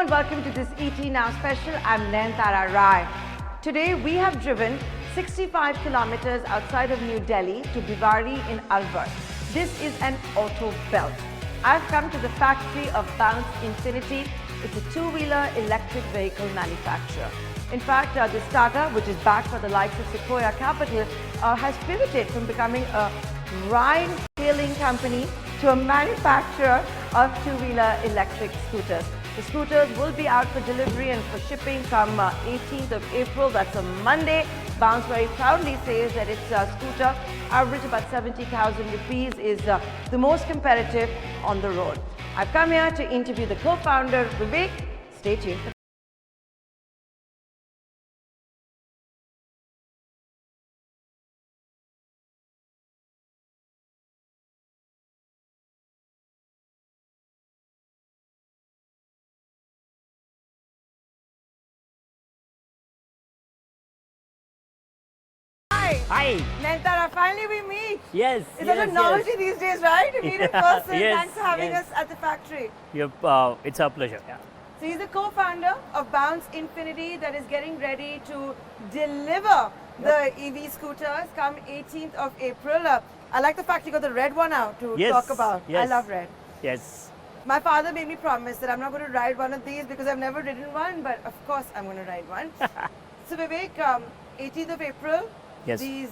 and welcome to this ET Now special. I'm Nayantara. Today we have driven 65 kilometers outside of New Delhi to Bhiwadi in Alwar. This is an auto belt. I've come to the factory of Bounce Infinity. It's a two-wheeler electric vehicle manufacturer. In fact, the startup, which is backed by the likes of Sequoia Capital, has pivoted from becoming a ride-hailing company to a manufacturer of two-wheeler electric scooters. The scooters will be out for delivery and for shipping come 18th of April. That's a Monday. Bounce very proudly says that its scooter, average about 70,000 rupees, is the most competitive on the road. I've come here to interview the co-founder, Vivek. Stay tuned. Hi. Nayantara, finally we meet. Yes. It's such a novelty these days, right? To meet in person. Yes, Thanks for having yes. us at the factory. Yep, it's our pleasure. Yeah. So he's the co-founder of Bounce Infinity that is getting ready to deliver the EV scooters come 18th of April. I like the fact you got the red one out to talk about. Yes. I love red. Yes. My father made me promise that I'm not going to ride one of these because I've never ridden one, but of course I'm going to ride one. So Vivek, 18th of April, Yes. these,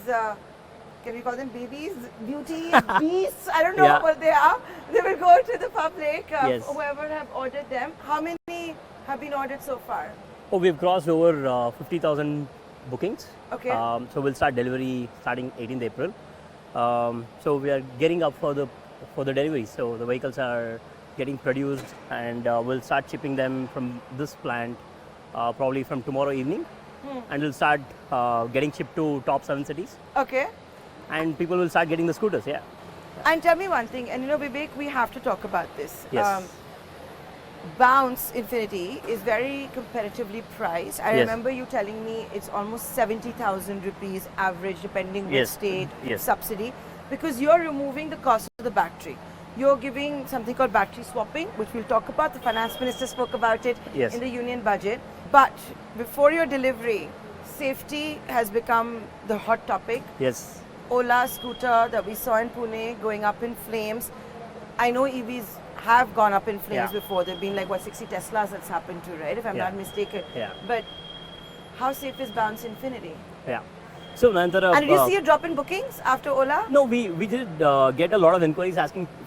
can we call them babies, beauties, beasts? I don't know what they are. They will go to the public, Yes. whoever have ordered them. How many have been ordered so far? Oh, we've crossed over 50,000 bookings. Okay. So we'll start delivery starting 18th April. So we are getting up for the delivery. So the vehicles are getting produced, and we'll start shipping them from this plant probably from tomorrow evening. And we'll start getting shipped to top 7 cities. Okay. And people will start getting the scooters, yeah. And tell me one thing, and you know, Vivek, we have to talk about this. Yes. Bounce Infinity is very competitively priced. I Yes. remember you telling me it's almost 70,000 rupees average, depending which Yes. state Yes. subsidy, because you're removing the cost of the battery. You're giving something called battery swapping, which we'll talk about. The finance minister spoke about it Yes. in the union budget. But before your delivery, safety has become the hot topic. Yes. Ola scooter that we saw in Pune going up in flames. I know EVs have gone up in flames before. There have been like, what, 60 Teslas that's happened to, right? If I'm not mistaken. Yeah. But how safe is Bounce Infinity? Yeah. So Nayantara, And did you see a drop in bookings after Ola? No, we did get a lot of inquiries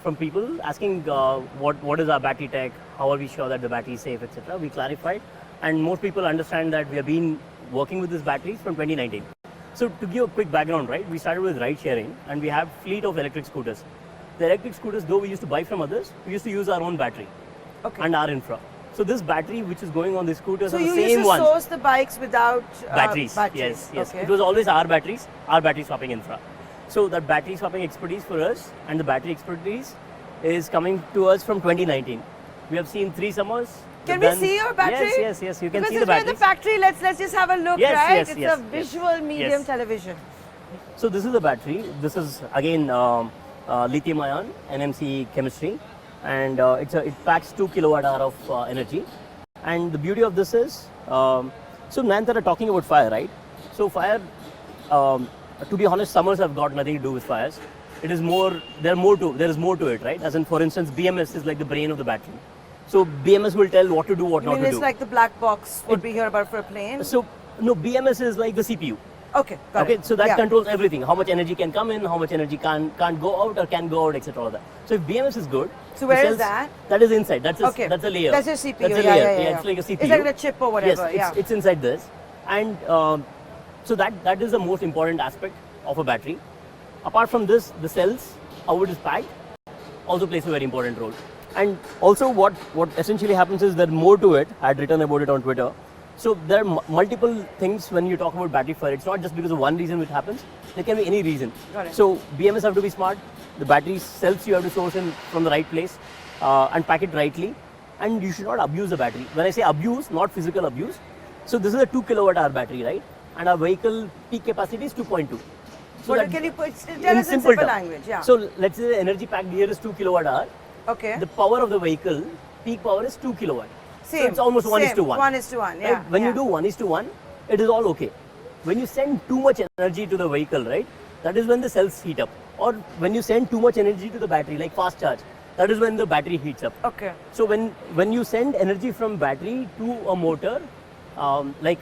from people asking what is our battery tech, how are we sure that the battery is safe, etc. We clarified, and most people understand that we have been working with these batteries from 2019. So to give a quick background, right, we started with ride sharing, and we have fleet of electric scooters. The electric scooters, though we used to buy from others, we used to use our own battery and our infra. So this battery which is going on the scooters are the same ones. So you used to source the bikes without batteries. Yes. Okay. It was always our batteries, our battery swapping infra. So that battery swapping expertise for us and the battery expertise is coming to us from 2019. We have seen 3 summers. Can we see your battery? Yes, you can because see the battery. Because the factory, let's just have a look, yes, right? Yes, it's a visual medium television. So this is the battery. This is again lithium ion NMC chemistry, and it packs 2 kilowatt hour of energy. And the beauty of this is, so Nayantara, talking about fire, right? So fire, to be honest, summers have got nothing to do with fires. It is more, there is more to it, right? As in, for instance, BMS is like the brain of the battery. So BMS will tell what to do, what not to do. It's like the black box what we hear about for a plane? So no, BMS is like the CPU. Okay, got it. So that controls everything. How much energy can come in, how much energy can't go out or can go out, etc. All that. So if BMS is good. So where is that? That is inside. That's a layer. That's your CPU. That's a layer. Yeah, it's like a CPU. It's like a chip or whatever. Yes, it's inside this, and so that is the most important aspect of a battery. Apart from this, the cells, how it is packed, also plays a very important role. And also, what essentially happens is there more to it. I had written about it on Twitter. So there are multiple things when you talk about battery fire. It's not just because of one reason which happens. There can be any reason. So BMS have to be smart. The battery cells you have to source in from the right place and pack it rightly. And you should not abuse the battery. When I say abuse, not physical abuse. So this is a 2 kilowatt hour battery, right? And our vehicle peak capacity is 2.2. So can you tell us in simple language? Yeah. So let's say the energy packed here is 2 kilowatt hour. Okay. The power of the vehicle, peak power is 2 kilowatt. Same. So it's almost 1:1. 1:1, yeah. Right? When you do 1:1, it is all okay. When you send too much energy to the vehicle, right, that is when the cells heat up. Or when you send too much energy to the battery, like fast charge, that is when the battery heats up. Okay. So when you send energy from battery to a motor, like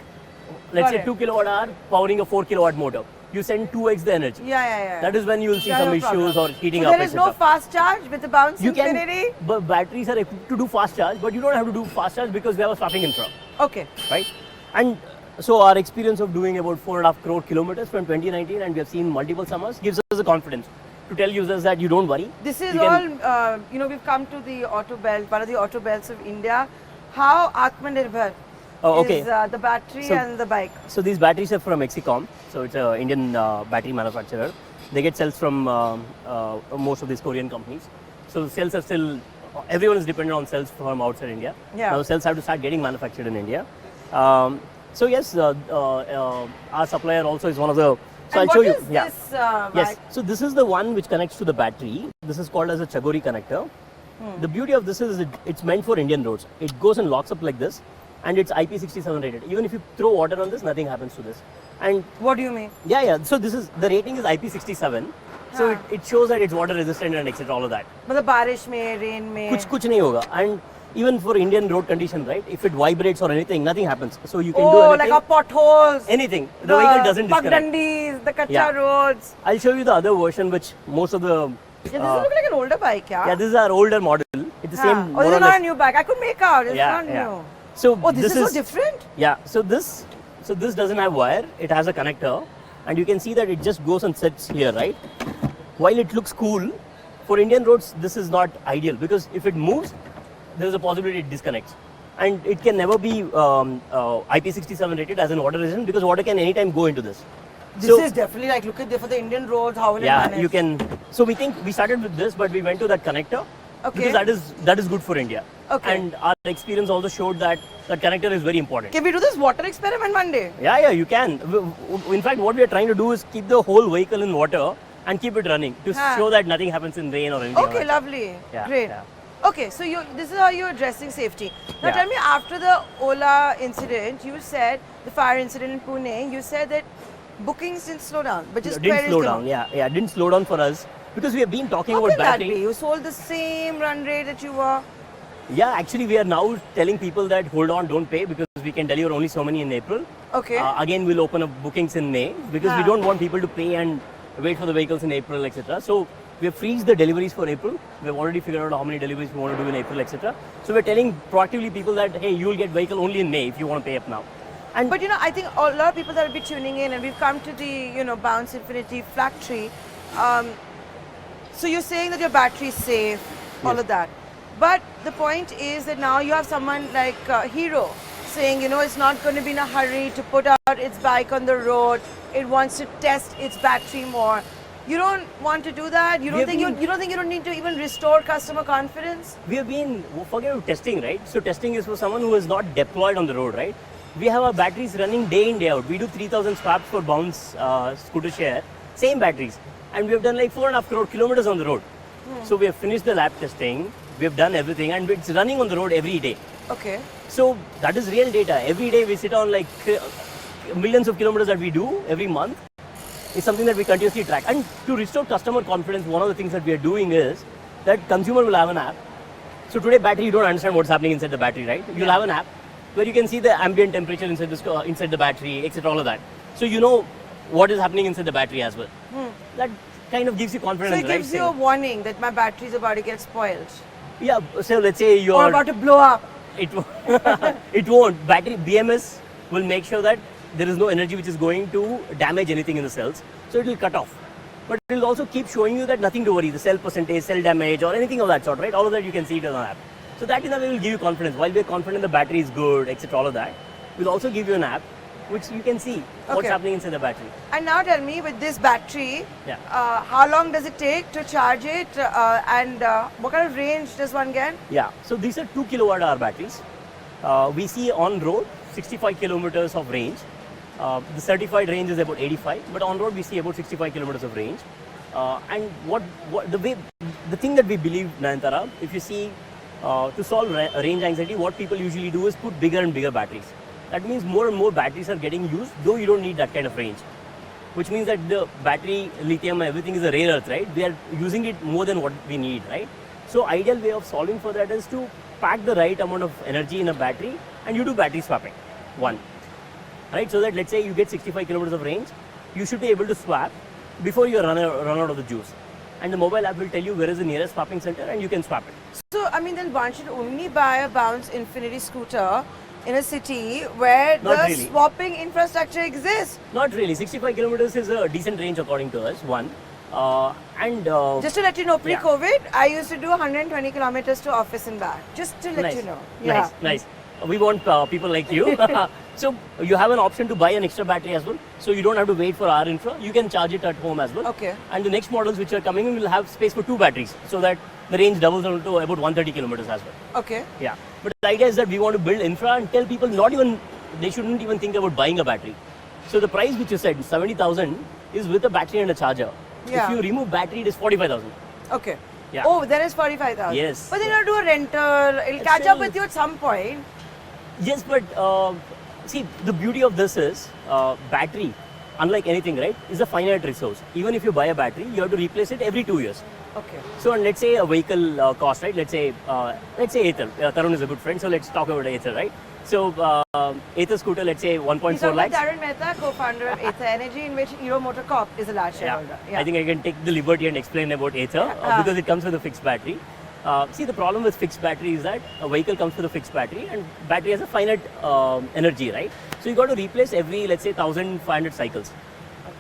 let's say 2 kilowatt hour powering a 4 kilowatt motor, you send 2x the energy. Yeah. That is when you will see some no issues problem. or heating So up, there is etc. no fast charge with the bounce You infinity? can, but batteries are equipped to do fast charge, but you don't have to do fast charge because we have a swapping infra, Okay. right? And so our experience of doing about 4.5 crore kilometers from 2019, and we have seen multiple summers, gives us the confidence to tell users that you don't worry. This is You all, can- we've come to the auto belt, one of the auto belts of India. How Atmanirbhar okay. is the battery So- and the bike? So these batteries are from Mexicom, so it's an Indian battery manufacturer. They get cells from most of these Korean companies. So the cells are still, everyone is dependent on cells from outside India. Yeah. Now the cells have to start getting manufactured in India. So yes, our supplier also is one of the. So And I'll show what you. is this Yes. bike? So this is the one which connects to the battery. This is called as a Chagori connector. The beauty of this is it's meant for Indian roads. It goes and locks up like this, and it's IP67 rated. Even if you throw water on this, nothing happens to this. And What do you mean? yeah. So this is the rating is IP67. So हाँ. it shows that it's water resistant and etc. All of that. मतलब बारिश में, rain में. कुछ नहीं होगा. And even for Indian road condition, right? If it vibrates or anything, nothing happens. So you can do Oh, anything. like our potholes. Anything. The vehicle doesn't disconnect. Pagdandis, the kacha Yeah. roads. I'll show you the other version, which most of the. Yeah, this is look like an older bike, yeah? Yeah, this is our older model. It's the same. Oh, more this or is not less. a new bike. I could make out. It's Yeah, not yeah. new. So Oh, this is so different. Yeah. So this doesn't have wire. It has a connector, and you can see that it just goes and sits here, right? While it looks cool, for Indian roads, this is not ideal because if it moves, there's a possibility it disconnects. And it can never be IP67 rated as an water resistant because water can anytime go into this. This So- is definitely like, look at for the Indian roads, how will it Yeah, manage? you can. So we think we started with this, but we went to that connector Okay. because that is good for India. Okay. And our experience also showed that that connector is very important. Can we do this water experiment one day? Yeah, you can. In fact, what we are trying to do is keep the whole vehicle in water and keep it running to Huh. show that nothing happens in rain or anything. Okay, like that. lovely. Yeah, Great. yeah. Okay, so this is how you're addressing safety. Now Yeah. tell me, after the Ola incident, you said, the fire incident in Pune, you said that bookings didn't slow down, but just Didn't queries slow came down. up. Yeah, didn't slow down for us because we have been talking How about can that be? battery. You sold the same run rate that you were. Yeah, actually, we are now telling people that hold on, don't pay because we can deliver only so many in April. Okay. Again, we'll open up bookings in May because we Ah. don't want people to pay and wait for the vehicles in April, etc. So we have freezed the deliveries for April. We have already figured out how many deliveries we want to do in April, etc. So we're telling proactively people that hey, you will get vehicle only in May if you want to pay up now. And But I think a lot of people that will be tuning in, and we've come to the, Bounce Infinity factory. So you're saying that your battery is safe, all Yes. of that. But the point is that now you have someone like Hero saying, it's not going to be in a hurry to put out its bike on the road. It wants to test its battery more. You don't want to do that. You We don't have think been- you don't think you don't need to even restore customer confidence. we have been forget about testing, right? So testing is for someone who is not deployed on the road, right? We have our batteries running day in, day out. We do 3,000 swaps for Bounce scooter share, same batteries. And we have done like 4.5 crore kilometers on the road. So we have finished the lab testing, we have done everything, and it's running on the road every day. Okay. So that is real data. Every day we sit on like millions of kilometers that we do every month. It's something that we continuously track. And to restore customer confidence, one of the things that we are doing is that consumer will have an app. So today battery, you don't understand what's happening inside the battery, right? You'll have an app where you can see the ambient temperature inside the battery, etc. All of that. So you know what is happening inside the battery as well. That kind of gives you So confidence, it gives right? you a warning that my battery is about to get spoiled Yeah, so let's say or you're about to blow up. it it won't. Battery BMS will make sure that there is no energy which is going to damage anything in the cells. So it will cut off. But it will also keep showing you that nothing to worry, the cell percentage, cell damage or anything of that sort, right? All of that you can see it on the app. So that in a way will give you confidence. While we're confident the battery is good, etc. all of that, we'll also give you an app which you can see what's Okay. happening inside the battery. And now tell me, with this battery, Yeah. how long does it take to charge it, and what kind of range does one get? Yeah, so these are 2 kilowatt hour batteries. We see on road 65 kilometers of range. The certified range is about 85, but on road we see about 65 kilometers of range. And the thing that we believe, Nayantara, if you see to solve range anxiety, what people usually do is put bigger and bigger batteries. That means more and more batteries are getting used, though you don't need that kind of range. Which means that the battery, lithium, everything is a rare earth, right? We are using it more than what we need, right? So ideal way of solving for that is to pack the right amount of energy in a battery and you do battery swapping, one. Right? So that let's say you get 65 kilometers of range, you should be able to swap before you run out of the juice. And the mobile app will tell you where is the nearest swapping center and you can swap it. So, I mean, then one should only buy a Bounce Infinity scooter in a city where swapping infrastructure exists. Not really. 65 kilometers is a decent range according to us, one. Just to let you know, pre-COVID, I used to do 120 kilometers to office and back. Just to let you know. Yeah. Nice. We want people like you. So you have an option to buy an extra battery as well. So you don't have to wait for our infra. You can charge it at home as well. Okay. And the next models which are coming in will have space for 2 batteries, so that the range doubles down to about 130 kilometers as well. Okay. Yeah. But the idea is that we want to build infra and tell people they shouldn't even think about buying a battery. So the price which you said, 70,000, is with a battery and a charger. Yeah. If you remove battery, it is 45,000. Okay. Yeah. Oh, then it's 45,000. Yes. But then you have to do a rental. It'll catch up with you at some point. Yes, but see, the beauty of this is battery, unlike anything, right, is a finite resource. Even if you buy a battery, you have to replace it every 2 years. Okay. So, and let's say a vehicle cost, right? Let's say Ather. Tarun is a good friend, so let's talk about Ather, right? So, Ather scooter, let's say 1.4 lakhs. Tarun Mehta, co-founder of Ather Energy, in which Hero MotoCorp is a large shareholder. Yeah. I think I can take the liberty and explain about Ather because it comes with a fixed battery. See, the problem with fixed battery is that a vehicle comes with a fixed battery and battery has a finite energy, right? So you got to replace every, let's say, 1,500 cycles. Okay.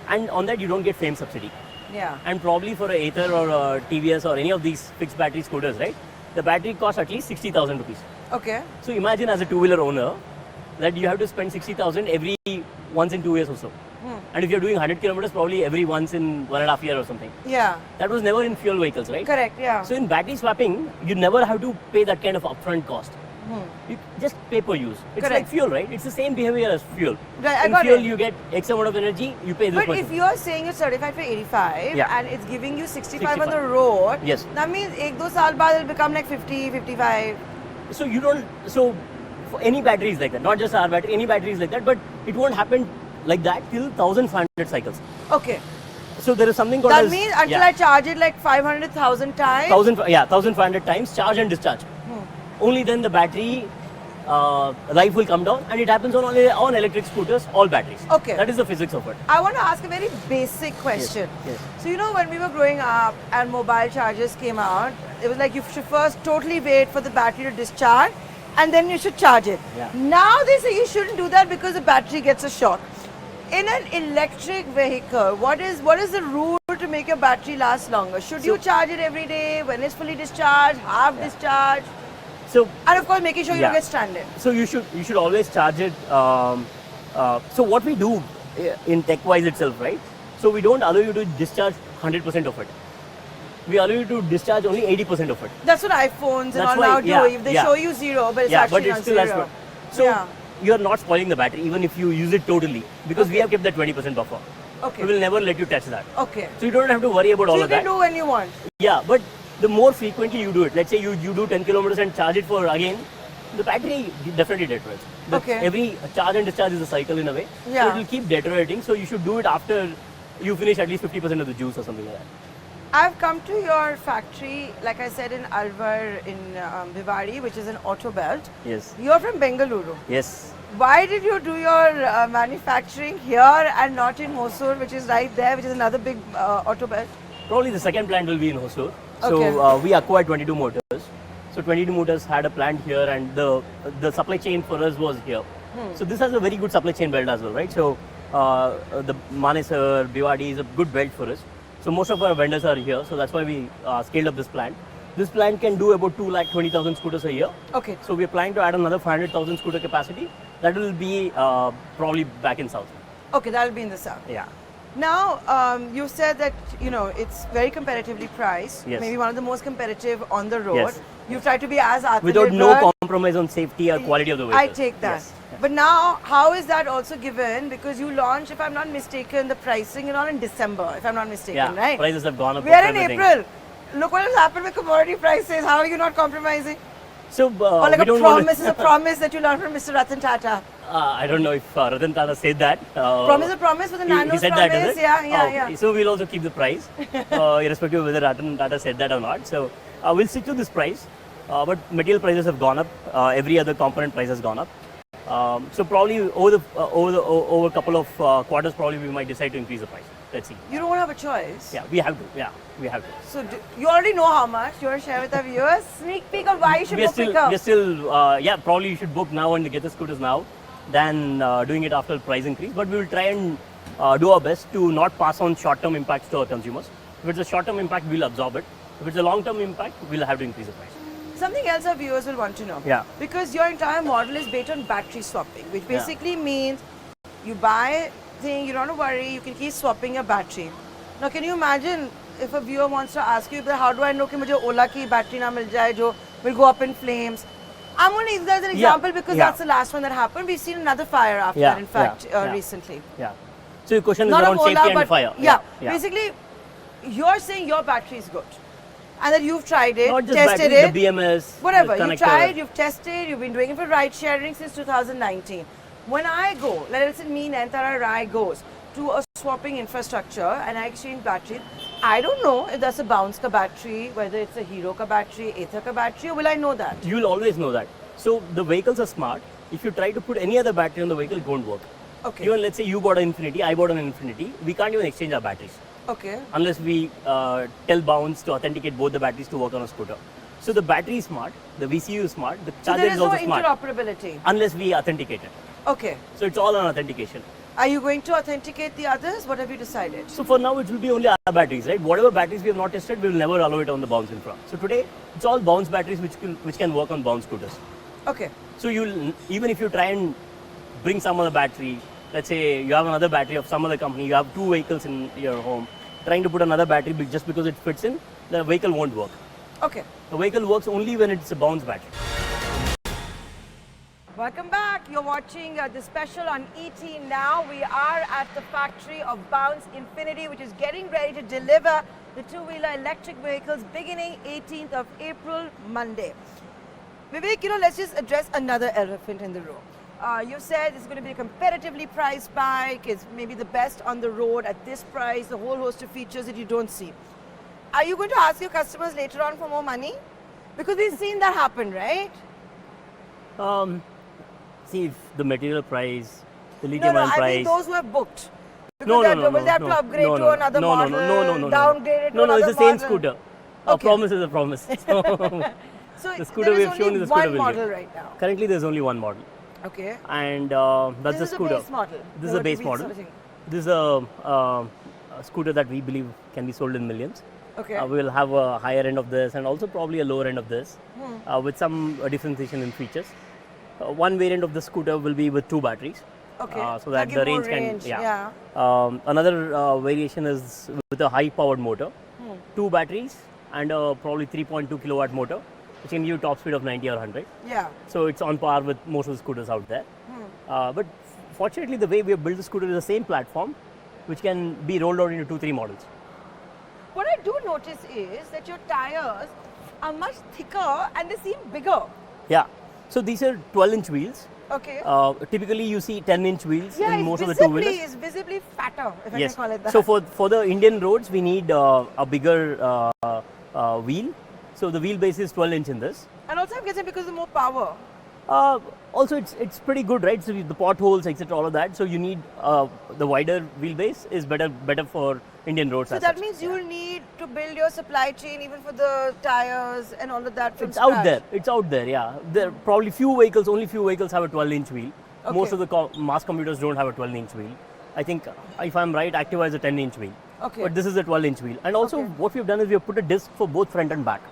And on that, you don't get FAME subsidy. Yeah. And probably for a Ather or a TVS or any of these fixed battery scooters, right? The battery costs at least 60,000 rupees. Okay. So imagine as a two-wheeler owner that you have to spend 60,000 every once in 2 years or so. And if you're doing 100 kilometers, probably every once in 1.5 years or something. Yeah. That was never in fuel vehicles, right? Correct, yeah. So in battery swapping, you never have to pay that kind of upfront cost. You just pay per use. It's like fuel, right? It's the same behavior as fuel. Right, in fuel, you get X amount of energy, you pay this much. But if you're saying it's certified for 85 and it's giving you 65 on the road, that means 1-2 years baad it'll become like 50, 55. So you don't, so for any batteries like that, not just our battery, any batteries like that, but it won't happen like that till 1,500 cycles. Okay. So there is something called that means until I charge it like 500,000 times? 1,500 times charge and discharge. Only then the battery life will come down, and it happens on electric scooters, all batteries. Okay. That is the physics of it. I want to ask a very basic question. Yes. So you know when we were growing up and mobile chargers came out, it was like you should first totally wait for the battery to discharge and then you should charge it. Yeah. Now they say you shouldn't do that because the battery gets a shock. In an electric vehicle, what is the rule to make your battery last longer? Should you charge it every day when it's fully discharged, half discharged? So, and of course making sure you don't get stranded. So you should always charge it. So what we do in tech-wise itself, right? So we don't allow you to discharge 100% of it. We allow you to discharge only 80% of it. That's what iPhones and all now do. If they show you 0, but it's actually not 0. So you're not spoiling the battery even if you use it totally, because we have kept that 20% buffer. Okay. We will never let you touch that. Okay. So you don't have to worry about all of that. So you can do when you want. Yeah, but the more frequently you do it, let's say you do 10 kilometers and charge it for again, the battery definitely deteriorates. Okay. Every charge and discharge is a cycle in a way. Yeah. So it will keep deteriorating. So you should do it after you finish at least 50% of the juice or something like that. I've come to your factory, like I said, in Alwar in Bhiwadi, which is an auto belt. Yes. You're from Bengaluru. Yes. Why did you do your manufacturing here and not in Hosur, which is right there, which is another big auto belt? Probably the second plant will be in Hosur. Okay. So we acquired 22 Motors. So 22 Motors had a plant here, and the supply chain for us was here. So this has a very good supply chain belt as well, right? So the Manesar, Bhiwadi is a good belt for us. So most of our vendors are here, so that's why we scaled up this plant. This plant can do about 2,20,000 scooters a year. Okay. So we're planning to add another 500,000 scooter capacity. That will be probably back in south. Okay, that will be in the south. Yeah. Now, you said that, it's very competitively priced. Yes. Maybe one of the most competitive on the road. Yes. You try to be as Atmanirbhar. Without no compromise on safety or quality of the vehicle. I take that. Yes. But now, how is that also given? Because you launched, if I'm not mistaken, the pricing on in December, if I'm not mistaken, right? Prices have gone up. We are in April. look what has happened with commodity prices. How are you not compromising? So, Or like we a don't promise is a promise that you learned from Mr. Ratan Tata. I don't know if Ratan Tata said that. Promise a promise with a He nano's said promise. that, is it? Yeah. So we'll also keep the price, irrespective of whether Ratan Tata said that or not. So we'll stick to this price. But material prices have gone up. Every other component price has gone up. So probably over a couple of quarters, probably we might decide to increase the price. Let's see. You don't have a choice. Yeah, we have to. Yeah, we have to. So you already know how much. You want to share with our viewers? Sneak peek of why you should book quicker. We're still, yeah, probably you should book now and get the scooters now than doing it after price increase. But we will try and do our best to not pass on short-term impacts to our consumers. If it's a short-term impact, we'll absorb it. If it's a long-term impact, we'll have to increase the price. Something else our viewers will want to know. Yeah. Because your entire model is based on battery swapping, which basically means you buy thing, you don't have to worry, you can keep swapping your battery. Now, can you imagine if a viewer wants to ask you, how do I know that mujhe Ola ki battery na mil jaye, jo will go up in flames? I'm only using that as an example because that's the last one that happened. We've seen another fire after that, in fact, recently. Yeah. So your question is Not around Ola, safety and fire. Yeah. Basically, you're saying your battery is good. And that you've tried it, not just tested battery, it, the BMS, whatever. the You've tried, you've tested, you've been doing it for ride sharing since 2019. When I go, let's say me, Nayantara Rai goes to a swapping infrastructure and I exchange batteries, I don't know if that's a Bounce ka battery, whether it's a Hero ka battery, Ather ka battery, or will I know that? You'll always know that. So the vehicles are smart. If you try to put any other battery on the vehicle, it won't work. Okay. Even let's say you bought an Infinity, I bought an Infinity, we can't even exchange our batteries. Okay. Unless we tell Bounce to authenticate both the batteries to work on a scooter. So the battery is smart, the VCU is smart, the So charger there is is no also smart. interoperability. Unless we authenticate it. Okay. So it's all on authentication. Are you going to authenticate the others? What have you decided? So for now, it will be only our batteries, right? Whatever batteries we have not tested, we will never allow it on the Bounce infra. So today, it's all Bounce batteries which can work on Bounce scooters. Okay. So even if you try and bring some other battery, let's say you have another battery of some other company, you have two vehicles in your home, trying to put another battery just because it fits in, the vehicle won't work. Okay. The vehicle works only when it's a Bounce battery. Welcome back. You're watching the special on ET Now. We are at the factory of Bounce Infinity, which is getting ready to deliver the two-wheeler electric vehicles beginning 18th of April, Monday. Vivek, let's just address another elephant in the room. You said this is going to be a competitively priced bike. It's maybe the best on the road at this price, a whole host of features that you don't see. Are you going to ask your customers later on for more money? Because we've seen that happen, right? See, if the material price, the lithium-ion price. I mean those who have booked. No. Will they have to upgrade to another model, downgrade it to another it's the same model? scooter. A promise is a promise. So the scooter we have shown is the scooter one model right now. Currently, there's only one model. Okay. And that's the scooter. This is a base model. This is a base model. This is a scooter that we believe can be sold in millions. Okay. We will have a higher end of this and also probably a lower end of this with some differentiation in features. One variant of the scooter will be with two batteries. Okay. So that the range can. Another variation is with a high-powered motor, two batteries and a probably 3.2 kilowatt motor, which can give you top speed of 90 or 100. Yeah. So it's on par with most of the scooters out there. But fortunately, the way we have built the scooter is the same platform, which can be rolled out into 2-3 models. What I do notice is that your tires are much thicker and they seem bigger. Yeah. So these are 12-inch wheels. Okay. Typically, you see 10-inch wheels Yeah, in most of the two-wheelers. It's visibly fatter, if I Yes. can call it that. So for the Indian roads, we need a bigger wheel. So the wheelbase is 12-inch in this. And also I'm guessing because of more power. Also, it's pretty good, right? So the potholes, etc., all of that. So you need the wider wheelbase is better for Indian roads. So that means you will need to build your supply chain even for the tires and all of that from It's scratch. out there. It's out there. Yeah. There are probably only few vehicles have a 12-inch wheel. Okay. Most of the mass commuters don't have a 12-inch wheel. I think, if I'm right, Activa is a 10-inch wheel. Okay. But this is a 12-inch wheel. And also, Okay. what we've done is we have put a disc for both front and back.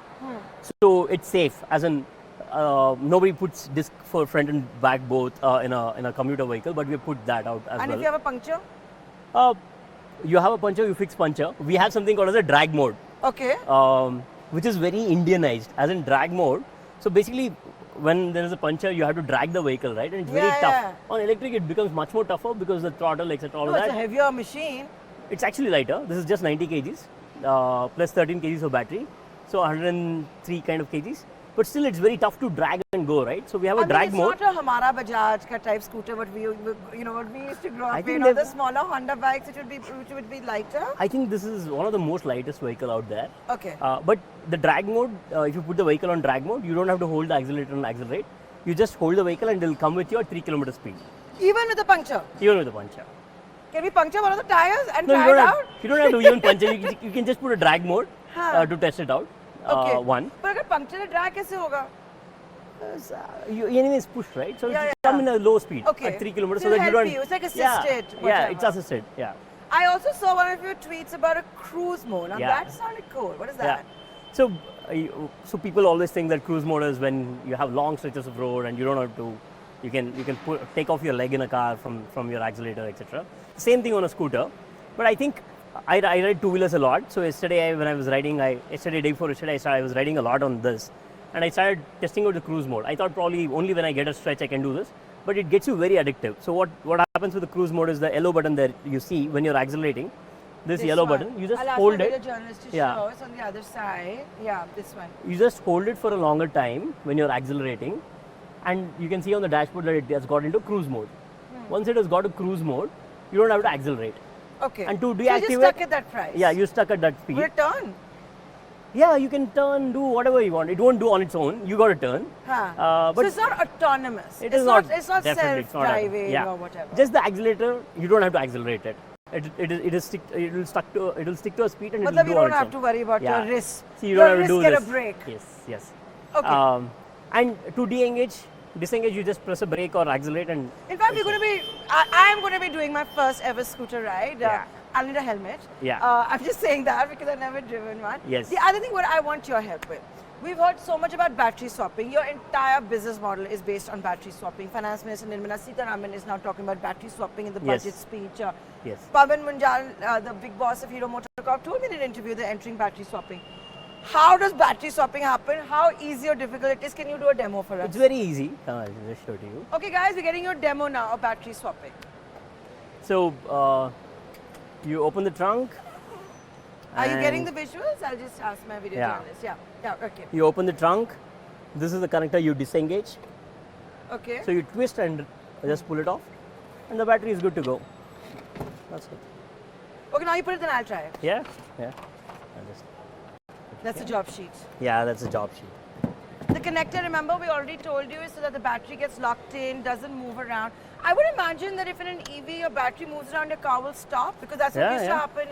So it's safe, as in nobody puts disc for front and back both in a commuter vehicle, but we have put that out as well. And if you have a puncture? You have a puncture, you fix puncture. We have something called as a drag mode, Okay. which is very Indianized, as in drag mode. So basically, when there is a puncture, you have to drag the vehicle, right? And it's very tough. On electric, it becomes much more tougher because the throttle, etc., all of It's a that. heavier machine. It's actually lighter. This is just 90 kgs plus 13 kgs of battery. so 103 kind of kgs. But still, it's very tough to drag and go, right? So we have a drag mode. It's not a Hamara Bajaj ka type scooter, what we what we used to grow up think with. The smaller Honda bikes, which would be lighter. I think this is one of the most lightest vehicle out there. Okay. But the drag mode, if you put the vehicle on drag mode, you don't have to hold the accelerator and accelerate. You just hold the vehicle and it'll come with you at 3 km speed. Even with a puncture? Even with a puncture. Can we puncture one of the tires and No, try it out? you don't have to even puncture. You can just put a drag mode to test it out. Okay. One. But if puncture the drag, how will it You anyways push, right? So it's come in a low speed at 3 km so that you don't. It's like assisted. Yeah, it's assisted. Yeah. I also saw one of your tweets about a cruise mode. Now that sounded cool. What is that? So, so people always think that cruise mode is when you have long stretches of road and you don't have to. You can take off your leg in a car from your accelerator, etc. Same thing on a scooter, but I think I ride two-wheelers a lot. So yesterday when I was riding, day before yesterday, I was riding a lot on this. And I started testing out the cruise mode. I thought probably only when I get a stretch I can do this, but it gets you very addictive. So what happens with the cruise mode is the yellow button there you see when you're accelerating. This yellow button, you just hold it. The journalist to show us on the other side. Yeah, this one. You just hold it for a longer time when you're accelerating, and you can see on the dashboard that it has got into cruise mode. Once it has got to cruise mode, you don't have to accelerate. Okay. And to deactivate, so you're stuck at that price. Yeah, you're stuck at that speed. Will it turn? Yeah, you can turn, do whatever you want. It won't do on its own. You got to turn. But so it's not autonomous. It's not self-driving or whatever. Just the accelerator, you don't have to accelerate it. It'll stick to a speed and it will do on its own. You don't have to worry about your wrist. See, you don't have to do get this. a break. Yes. Okay. And to disengage, you just press a brake or accelerate and. In fact, I'm going to be doing my first ever scooter ride. I'll need a helmet. I'm just saying that because I've never driven one. Yes. The other thing what I want your help with. We've heard so much about battery swapping. Your entire business model is based on battery swapping. Finance Minister Nirmala Sitharaman is now talking about battery swapping in the budget speech. Pawan Munjal, the big boss of Hero MotoCorp, told me in an interview they're entering battery swapping. How does battery swapping happen? How easy or difficult it is? Can you do a demo for us? It's very easy. I'll just show it to you. Okay guys, we're getting your demo now of battery swapping. So, you open the trunk. Are you getting the visuals? I'll just ask my video journalist. Yeah, okay. You open the trunk. This is the connector you disengage. Okay. So you twist and just pull it off. And the battery is good to go. That's it. Okay, now you put it, then I'll try it. Yeah. That's the job sheet. Yeah, that's the job sheet. The connector, remember, we already told you, is so that the battery gets locked in, doesn't move around. I would imagine that if in an EV your battery moves around, your car will stop because that's what used to happen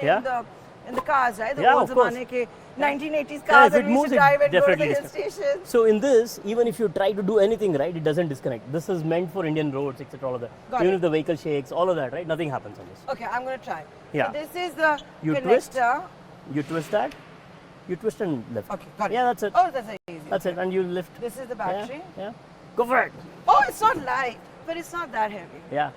in the cars, right? The old zamane ke 1980s cars that we used to drive and go to the hill stations. So in this, even if you try to do anything, right, it doesn't disconnect. This is meant for Indian roads, etc. All of that. Even if the vehicle shakes, all of that, right? Nothing happens on this. Okay, I'm going to try. Yeah. So this is the connector. You twist that. You twist and lift. Okay, got it. Yeah, that's it. Oh, that's easy. That's it, and you lift. This is the battery. Yeah. Go for it. Oh, it's not light, but it's not that heavy. Yeah.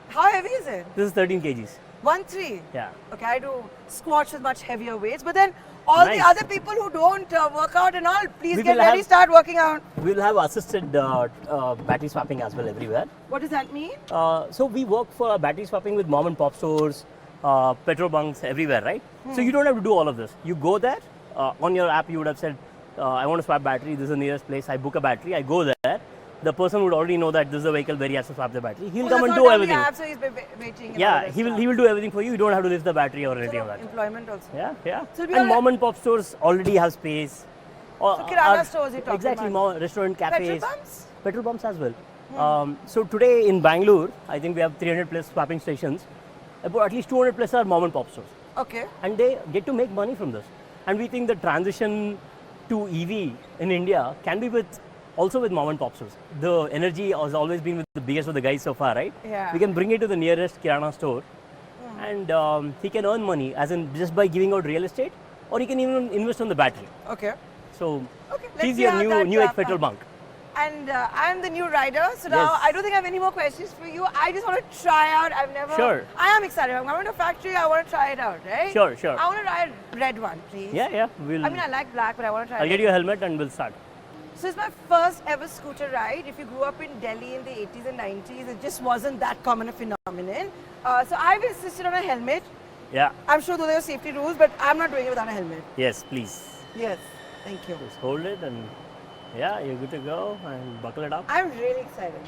How heavy is it? This is 13 kgs. 1-3? Yeah. Okay, I do squats with much heavier weights, but then all the other people who don't work out and all, please get ready, start working out. We'll have assisted battery swapping as well everywhere. What does that mean? So we work for battery swapping with mom and pop stores, petrol bunks, everywhere, right? So you don't have to do all of this. You go there, on your app you would have said, I want to swap battery, this is the nearest place, I book a battery, I go there. The person would already know that this is a vehicle where he has to swap the battery. He'll come and do everything. So he's waiting. Yeah, he will do everything for you. You don't have to lift the battery or anything like that. Employment also. Yeah. So and mom and pop stores already have space. So kirana stores you're talking exactly, about. Restaurant, cafes. Petrol pumps as well. So today in Bangalore, I think we have 300 plus swapping stations. About at least 200 plus are mom and pop stores. Okay. And they get to make money from this. And we think the transition to EV in India can be also with mom and pop stores. The energy has always been with the biggest of the guys so far, right? Yeah. We can bring it to the nearest kirana store and he can earn money as in just by giving out real estate, or he can even invest on the battery. Okay. So he's your new petrol bunk. And I'm the new rider, so now I don't think I have any more questions for you. I just want to try out. I've never. Sure. I am excited. I'm going to a factory. I want to try it out, right? Sure. I want to try a red one, please. Yeah. I mean, I like black, but I want to try. I'll get you a helmet and we'll start. So it's my first ever scooter ride. If you grew up in Delhi in the 80s and 90s, it just wasn't that common a phenomenon. So I've insisted on a helmet. Yeah. I'm sure there are safety rules, but I'm not doing it without a helmet. Yes, please. Yes. Thank you. Just hold it and yeah, you're good to go and buckle it up. I'm really excited.